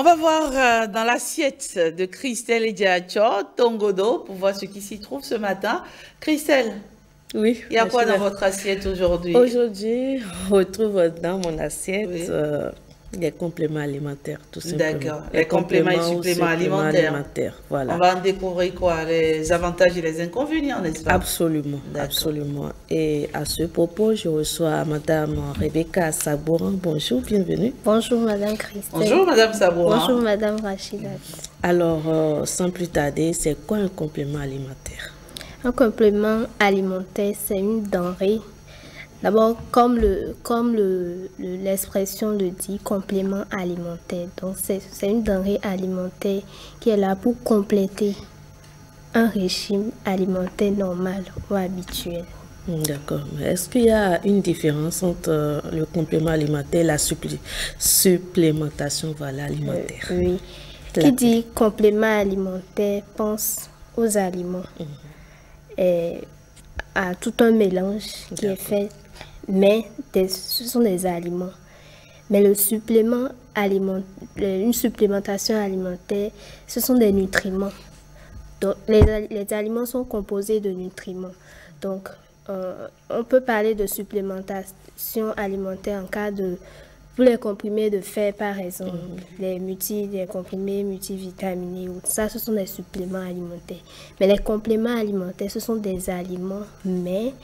On va voir dans l'assiette de Christelle et Diacho, Tongodo, pour voir ce qui s'y trouve ce matin. Christelle, oui, il y a quoi dans votre assiette aujourd'hui? Aujourd'hui, on retrouve dans mon assiette Oui. les compléments alimentaires, tout simplement. D'accord, les compléments et suppléments alimentaires. Voilà. On va en découvrir quoi? Les avantages et les inconvénients, n'est-ce pas? Absolument, absolument. Et à ce propos, je reçois Madame Rebecca Sabouran. Bonjour, bienvenue. Bonjour Madame Christelle. Bonjour Madame Sabouran. Bonjour Madame Rachida. Alors, sans plus tarder, c'est quoi un complément alimentaire? Un complément alimentaire, c'est une denrée. D'abord, comme l'expression le dit, complément alimentaire. Donc, c'est une denrée alimentaire qui est là pour compléter un régime alimentaire normal ou habituel. D'accord. Est-ce qu'il y a une différence entre le complément alimentaire et la supplémentation alimentaire? Oui. Qui dit complément alimentaire pense aux aliments. Et à tout un mélange qui est fait, mais ce sont des aliments. Mais le supplément alimentaire, une supplémentation alimentaire, ce sont des nutriments. Donc, les aliments sont composés de nutriments. Donc, on peut parler de supplémentation alimentaire en cas de, pour les comprimés de fer, par exemple, les comprimés multivitaminés, ça, ce sont des suppléments alimentaires. Mais les compléments alimentaires, ce sont des aliments, mais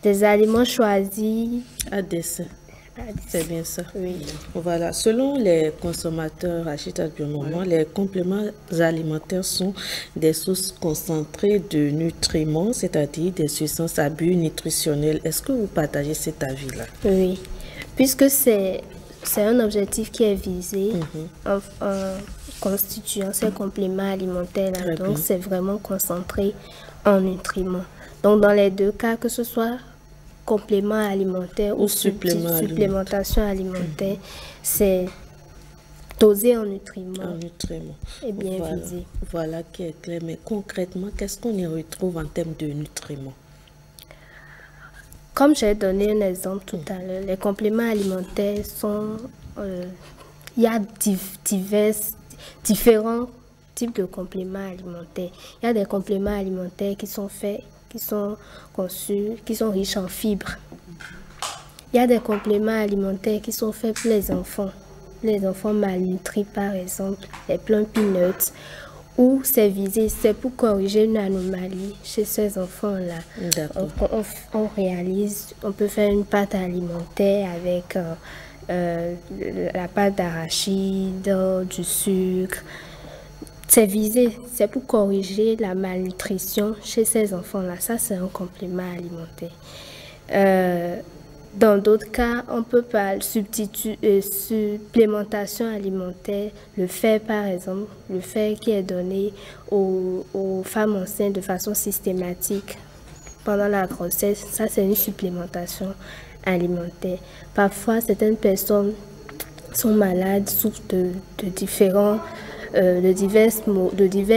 des aliments choisis à dessein. C'est bien ça. Oui. Voilà. Selon les consommateurs Rachida du moment, les compléments alimentaires sont des sources concentrées de nutriments, c'est-à-dire des substances à but nutritionnel. Est-ce que vous partagez cet avis-là? Oui. Puisque c'est un objectif qui est visé en constituant ces compléments alimentaires-là. Donc, c'est vraiment concentré en nutriments. Donc, dans les deux cas, que ce soit complément alimentaire ou supplémentation alimentaire, c'est dosé en nutriments. Et bien visé. Voilà qui est clair. Mais concrètement, qu'est-ce qu'on y retrouve en termes de nutriments? Comme j'ai donné un exemple tout à l'heure, les compléments alimentaires sont... il y a différents types de compléments alimentaires. Il y a des compléments alimentaires qui sont faits, qui sont conçus, qui sont riches en fibres. Il y a des compléments alimentaires qui sont faits pour les enfants malnutris par exemple, les plants peanuts, où c'est visé, c'est pour corriger une anomalie chez ces enfants-là. On peut faire une pâte alimentaire avec la pâte d'arachide, du sucre. C'est visé, c'est pour corriger la malnutrition chez ces enfants-là. Ça, c'est un complément alimentaire. Dans d'autres cas, on peut parler supplémentation alimentaire, le fer par exemple, le fer qui est donné aux femmes enceintes de façon systématique pendant la grossesse. Ça, c'est une supplémentation alimentaire. Parfois, certaines personnes sont malades, souffrent de divers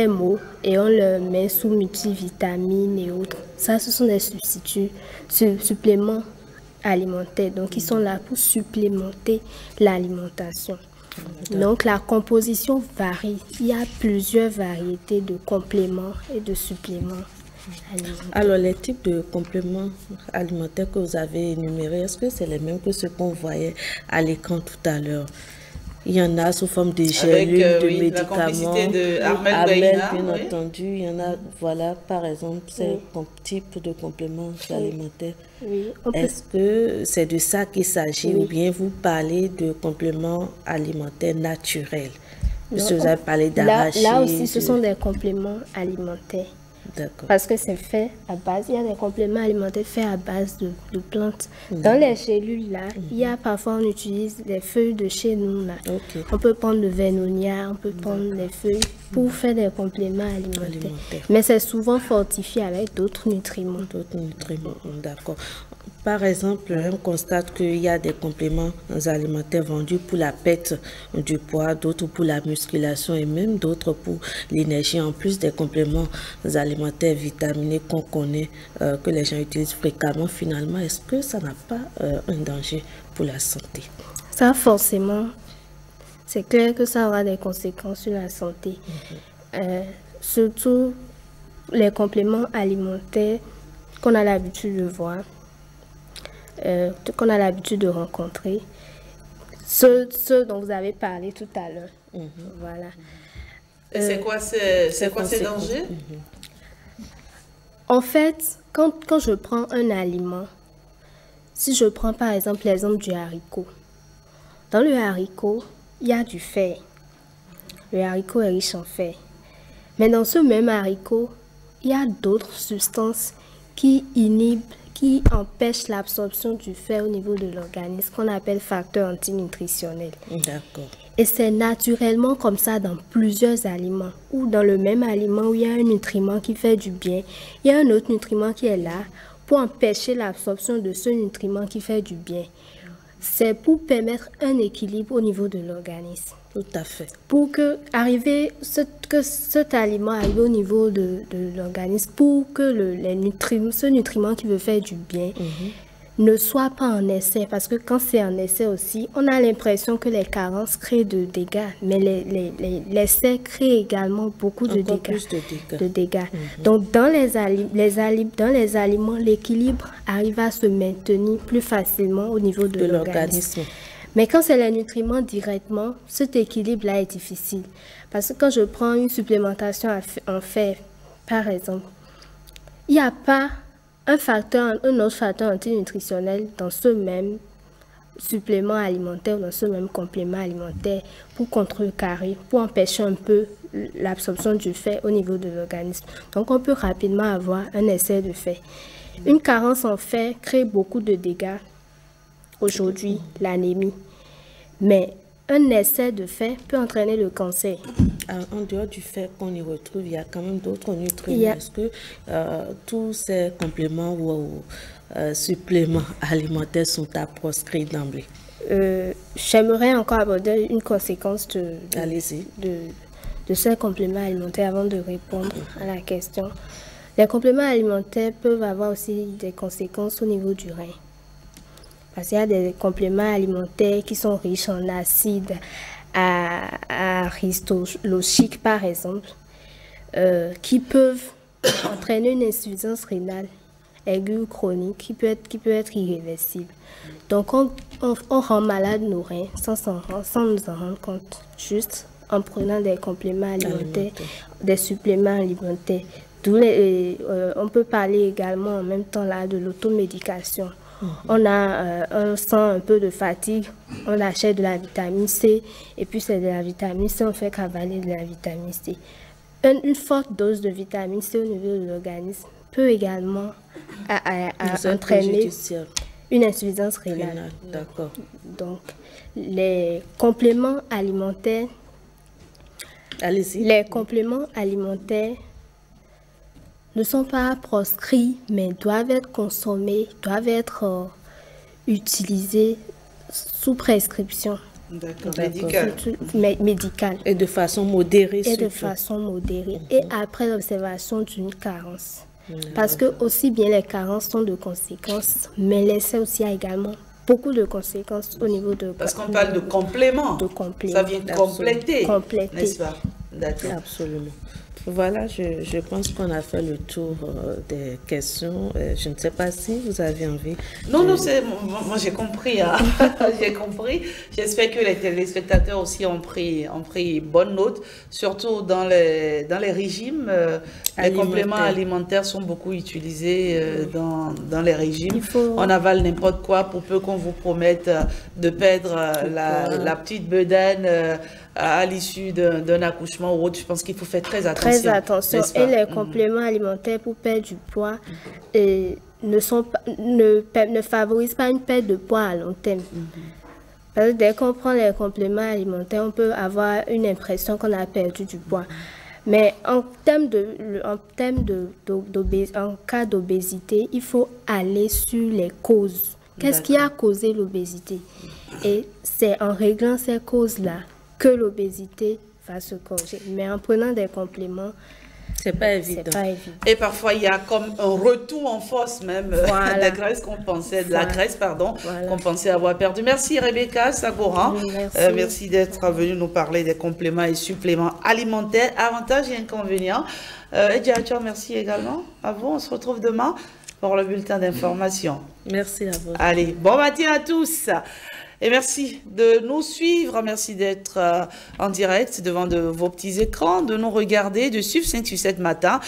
maux et on le met sous multivitamines et autres. Ça, ce sont des suppléments alimentaires, donc ils sont là pour supplémenter l'alimentation. Donc la composition varie. Il y a plusieurs variétés de compléments et de suppléments alimentaires. Alors les types de compléments alimentaires que vous avez énumérés, est-ce que c'est les mêmes que ceux qu'on voyait à l'écran tout à l'heure? Il y en a sous forme de gélules, de médicaments. La complicité de Armel, bien entendu. Il y en a, voilà, par exemple, ces types de compléments alimentaires. Est-ce que c'est de ça qu'il s'agit ou bien vous parlez de compléments alimentaires naturels? Parce que vous avez parlé d'arachide. Là aussi, ce sont des compléments alimentaires. Parce que c'est fait à base, il y a des compléments alimentaires faits à base de plantes. Dans les cellules là, il y a parfois on utilise des feuilles de chez nous là. On peut prendre le Vernonia, on peut prendre les feuilles pour faire des compléments alimentaires. Mais c'est souvent fortifié avec d'autres nutriments. D'accord. Par exemple, on constate qu'il y a des compléments alimentaires vendus pour la perte du poids, d'autres pour la musculation et même d'autres pour l'énergie, en plus des compléments alimentaires vitaminés qu'on connaît, que les gens utilisent fréquemment. Finalement, est-ce que ça n'a pas un danger pour la santé? Ça, forcément, c'est clair que ça aura des conséquences sur la santé. Surtout les compléments alimentaires qu'on a l'habitude de voir, qu'on a l'habitude de rencontrer, ceux dont vous avez parlé tout à l'heure. Voilà. Et c'est quoi ces dangers? En fait, quand je prends un aliment, si je prends par exemple l'exemple du haricot, dans le haricot, il y a du fer. Le haricot est riche en fer. Mais dans ce même haricot, il y a d'autres substances qui inhibent, qui empêchent l'absorption du fer au niveau de l'organisme, qu'on appelle facteurs antinutritionnels. D'accord. Et c'est naturellement comme ça dans plusieurs aliments. Ou dans le même aliment où il y a un nutriment qui fait du bien, il y a un autre nutriment qui est là pour empêcher l'absorption de ce nutriment qui fait du bien. C'est pour permettre un équilibre au niveau de l'organisme. Tout à fait. Pour que cet aliment arrive au niveau de l'organisme, pour que ce nutriment qui veut faire du bien ne soit pas en excès. Parce que quand c'est en excès aussi, on a l'impression que les carences créent de dégâts. Mais l'excès crée également beaucoup de dégâts. Plus de dégâts. Donc dans les aliments, l'équilibre arrive à se maintenir plus facilement au niveau de l'organisme. Mais quand c'est les nutriments directement, cet équilibre-là est difficile. Parce que quand je prends une supplémentation en fer, par exemple, il n'y a pas un autre facteur antinutritionnel dans ce même supplément alimentaire, dans ce même complément alimentaire pour contrecarrer, pour empêcher un peu l'absorption du fer au niveau de l'organisme. Donc on peut rapidement avoir un excès de fer. Une carence en fer crée beaucoup de dégâts. Aujourd'hui, l'anémie. Mais un excès de fer peut entraîner le cancer. En dehors du fer qu'on y retrouve, il y a quand même d'autres nutriments. Est-ce que tous ces compléments ou suppléments alimentaires sont à proscrire d'emblée? J'aimerais encore aborder une conséquence de ces compléments alimentaires avant de répondre à la question. Les compléments alimentaires peuvent avoir aussi des conséquences au niveau du rein. Parce qu'il y a des compléments alimentaires qui sont riches en acides aristolochiques, par exemple, qui peuvent entraîner une insuffisance rénale aiguë ou chronique qui peut être irréversible. Donc, on rend malade nos reins sans nous en rendre compte, juste en prenant des compléments alimentaires, des suppléments alimentaires. On peut parler également en même temps là de l'automédication. On sent un peu de fatigue, on achète de la vitamine C, et puis c'est de la vitamine C, on fait cavaler de la vitamine C. Une forte dose de vitamine C au niveau de l'organisme peut également entraîner une insuffisance rénale. D'accord. Donc, les compléments alimentaires, ne sont pas proscrits, mais doivent être consommés, doivent être utilisés sous prescription. Médicale. Et de façon modérée. Et après l'observation d'une carence. Parce que aussi bien les carences sont de conséquences, mais l'excès aussi a également beaucoup de conséquences au niveau de... Parce qu'on parle de compléments. Ça vient compléter. N'est-ce pas? D'accord. Absolument. Voilà, je pense qu'on a fait le tour des questions. Je ne sais pas si vous avez envie. Non, moi j'ai compris. Hein. J'ai compris. J'espère que les téléspectateurs aussi ont pris bonne note. Surtout dans les régimes, les compléments alimentaires sont beaucoup utilisés dans les régimes. On avale n'importe quoi pour peu qu'on vous promette de perdre la petite bedaine à l'issue d'un accouchement ou autre. Je pense qu'il faut faire très attention. Très attention. Et les compléments alimentaires pour perdre du poids ne favorisent pas une perte de poids à long terme. Parce que dès qu'on prend les compléments alimentaires, on peut avoir une impression qu'on a perdu du poids. Mais en cas d'obésité, il faut aller sur les causes. Qu'est-ce qui a causé l'obésité? Et c'est en réglant ces causes-là que l'obésité va se corriger. Mais en prenant des compléments, C'est pas évident. Et parfois, il y a comme un retour en force même des graisses qu'on pensait, de la graisse, pardon, qu'on pensait avoir perdu. Merci Rebecca Sagora. Merci d'être venue nous parler des compléments et suppléments alimentaires, avantages et inconvénients. Edja, merci également. À vous, on se retrouve demain pour le bulletin d'information. Merci à vous. Allez, bon matin à tous. Et merci de nous suivre, merci d'être en direct devant vos petits écrans, de nous regarder, de suivre 5-7 matin.